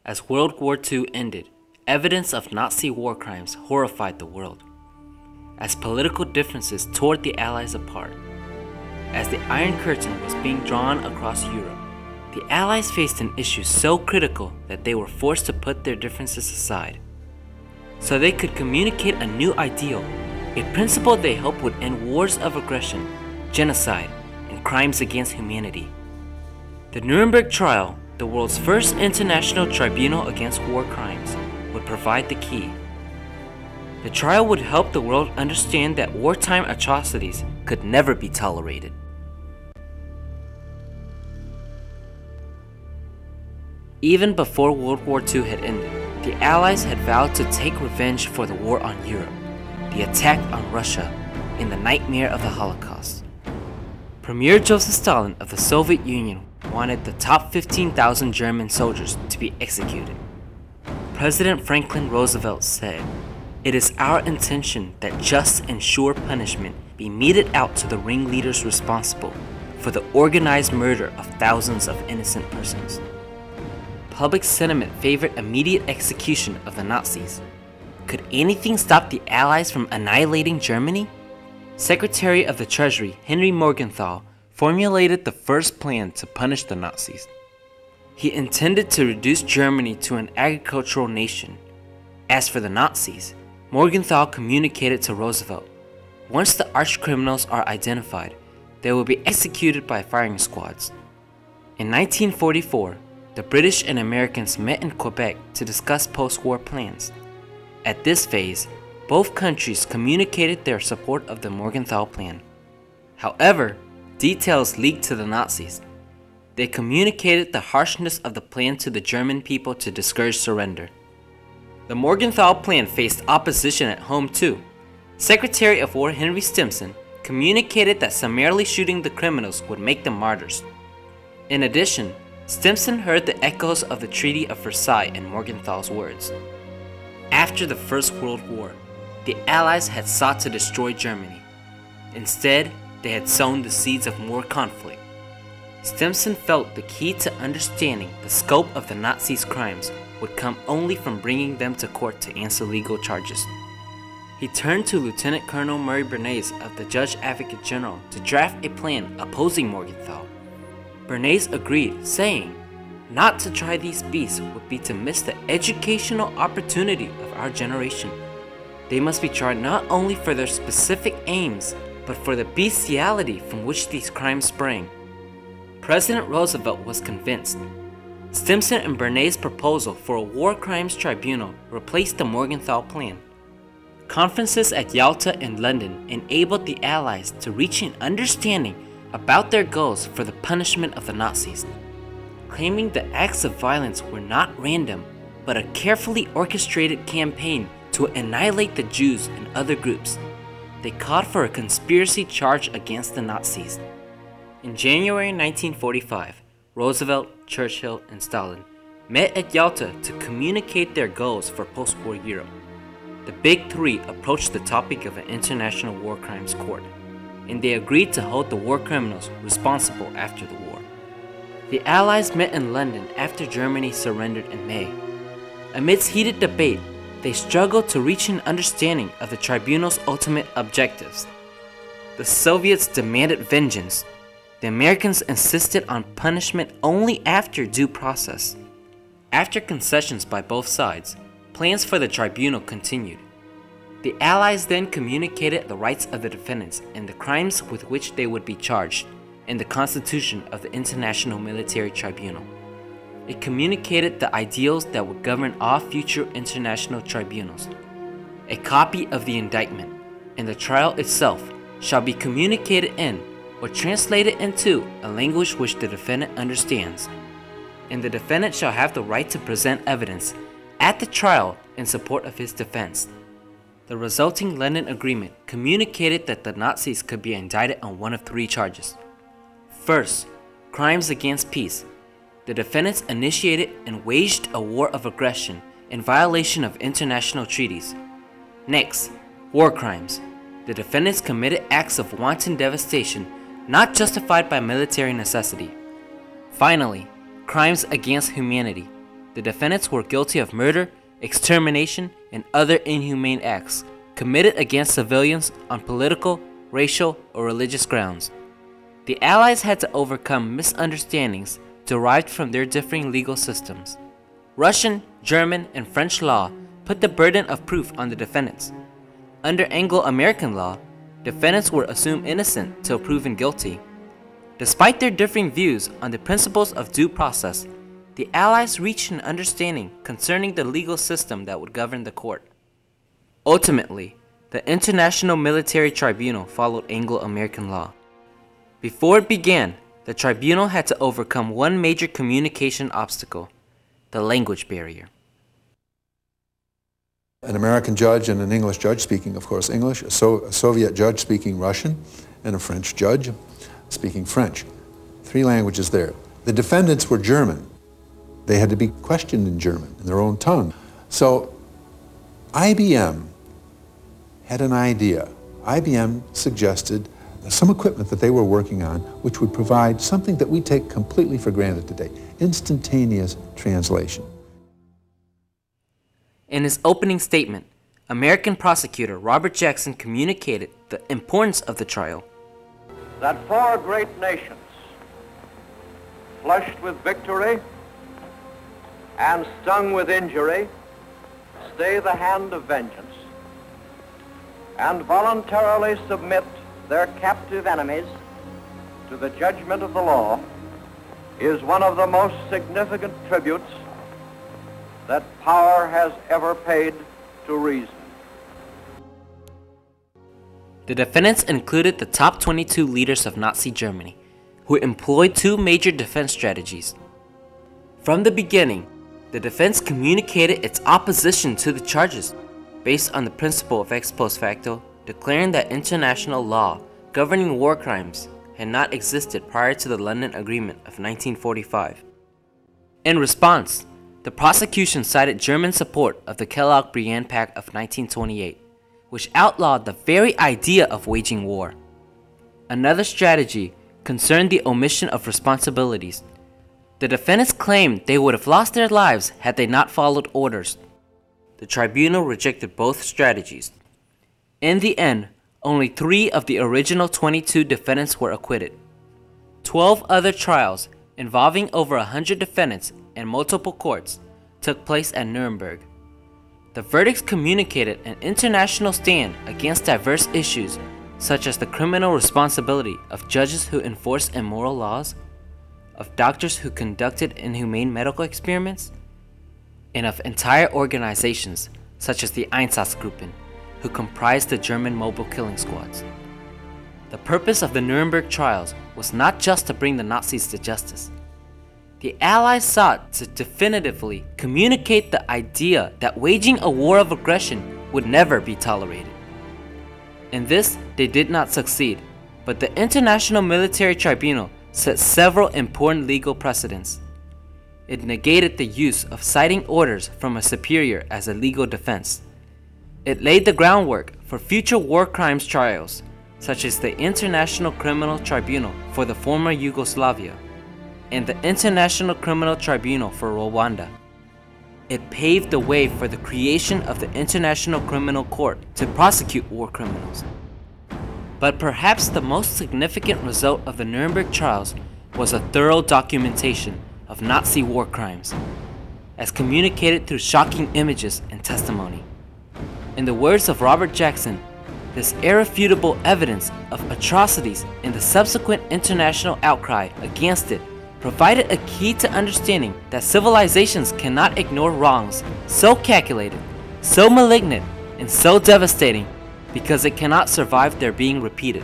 As World War II ended, evidence of Nazi war crimes horrified the world. As political differences tore the Allies apart, as the Iron Curtain was being drawn across Europe, the Allies faced an issue so critical that they were forced to put their differences aside, so they could communicate a new ideal, a principle they hoped would end wars of aggression, genocide, and crimes against humanity. The Nuremberg Trial, the world's first international tribunal against war crimes, would provide the key. The trial would help the world understand that wartime atrocities could never be tolerated. Even before World War II had ended, the Allies had vowed to take revenge for the war on Europe, the attack on Russia, and the nightmare of the Holocaust. Premier Joseph Stalin of the Soviet Union wanted the top 15,000 German soldiers to be executed. President Franklin Roosevelt said, "It is our intention that just and sure punishment be meted out to the ringleaders responsible for the organized murder of thousands of innocent persons." Public sentiment favored immediate execution of the Nazis. Could anything stop the Allies from annihilating Germany? Secretary of the Treasury Henry Morgenthau formulated the first plan to punish the Nazis. He intended to reduce Germany to an agricultural nation. As for the Nazis, Morgenthau communicated to Roosevelt, once the arch-criminals are identified, they will be executed by firing squads. In 1944, the British and Americans met in Quebec to discuss post-war plans. At this phase, both countries communicated their support of the Morgenthau Plan. However, details leaked to the Nazis. They communicated the harshness of the plan to the German people to discourage surrender. The Morgenthau Plan faced opposition at home too. Secretary of War Henry Stimson communicated that summarily shooting the criminals would make them martyrs. In addition, Stimson heard the echoes of the Treaty of Versailles in Morgenthau's words. After the First World War, the Allies had sought to destroy Germany. Instead, they had sown the seeds of more conflict. Stimson felt the key to understanding the scope of the Nazis' crimes would come only from bringing them to court to answer legal charges. He turned to Lieutenant Colonel Murray Bernays of the Judge Advocate General to draft a plan opposing Morgenthau. Bernays agreed, saying, "Not to try these beasts would be to miss the educational opportunity of our generation. They must be tried not only for their specific aims, but for the bestiality from which these crimes sprang." President Roosevelt was convinced. Stimson and Bernays' proposal for a war crimes tribunal replaced the Morgenthau Plan. Conferences at Yalta and London enabled the Allies to reach an understanding about their goals for the punishment of the Nazis. Claiming the acts of violence were not random, but a carefully orchestrated campaign to annihilate the Jews and other groups, they called for a conspiracy charge against the Nazis. In January 1945, Roosevelt, Churchill, and Stalin met at Yalta to communicate their goals for post-war Europe. The Big Three approached the topic of an international war crimes court, and they agreed to hold the war criminals responsible after the war. The Allies met in London after Germany surrendered in May. Amidst heated debate, they struggled to reach an understanding of the tribunal's ultimate objectives. The Soviets demanded vengeance. The Americans insisted on punishment only after due process. After concessions by both sides, plans for the tribunal continued. The Allies then communicated the rights of the defendants and the crimes with which they would be charged in the Constitution of the International Military Tribunal. It communicated the ideals that would govern all future international tribunals. A copy of the indictment and the trial itself shall be communicated in or translated into a language which the defendant understands, and the defendant shall have the right to present evidence at the trial in support of his defense. The resulting London Agreement communicated that the Nazis could be indicted on one of three charges. First, crimes against peace. The defendants initiated and waged a war of aggression in violation of international treaties. Next, war crimes. The defendants committed acts of wanton devastation not justified by military necessity. Finally, crimes against humanity. the defendants were guilty of murder, extermination, and other inhumane acts committed against civilians on political, racial, or religious grounds. The Allies had to overcome misunderstandings derived from their differing legal systems. Russian, German, and French law put the burden of proof on the defendants. Under Anglo-American law, defendants were assumed innocent till proven guilty. Despite their differing views on the principles of due process, the Allies reached an understanding concerning the legal system that would govern the court. Ultimately, the International Military Tribunal followed Anglo-American law. Before it began, the tribunal had to overcome one major communication obstacle: the language barrier. An American judge and an English judge speaking, of course, English, a Soviet judge speaking Russian, and a French judge speaking French. 3 languages there. The defendants were German. They had to be questioned in German, in their own tongue. So IBM had an idea. IBM suggested some equipment that they were working on which would provide something that we take completely for granted today: instantaneous translation. In his opening statement, American prosecutor Robert Jackson communicated the importance of the trial. That 4 great nations, flushed with victory and stung with injury, stay the hand of vengeance and voluntarily submit their captive enemies to the judgment of the law is one of the most significant tributes that power has ever paid to reason. The defendants included the top 22 leaders of Nazi Germany, who employed 2 major defense strategies. From the beginning, the defense communicated its opposition to the charges based on the principle of ex post facto, declaring that international law governing war crimes had not existed prior to the London Agreement of 1945. In response, the prosecution cited German support of the Kellogg-Briand Pact of 1928, which outlawed the very idea of waging war. Another strategy concerned the omission of responsibilities. The defendants claimed they would have lost their lives had they not followed orders. The tribunal rejected both strategies. In the end, only 3 of the original 22 defendants were acquitted. 12 other trials involving over 100 defendants and multiple courts took place at Nuremberg. The verdicts communicated an international stand against diverse issues such as the criminal responsibility of judges who enforced immoral laws, of doctors who conducted inhumane medical experiments, and of entire organizations such as the Einsatzgruppen, who comprised the German mobile killing squads. The purpose of the Nuremberg trials was not just to bring the Nazis to justice. The Allies sought to definitively communicate the idea that waging a war of aggression would never be tolerated. In this, they did not succeed, but the International Military Tribunal set several important legal precedents. It negated the use of citing orders from a superior as a legal defense. It laid the groundwork for future war crimes trials, such as the International Criminal Tribunal for the former Yugoslavia and the International Criminal Tribunal for Rwanda. It paved the way for the creation of the International Criminal Court to prosecute war criminals. But perhaps the most significant result of the Nuremberg trials was a thorough documentation of Nazi war crimes, as communicated through shocking images and testimony. In the words of Robert Jackson, this irrefutable evidence of atrocities and the subsequent international outcry against it provided a key to understanding that civilizations cannot ignore wrongs so calculated, so malignant, and so devastating because it cannot survive their being repeated.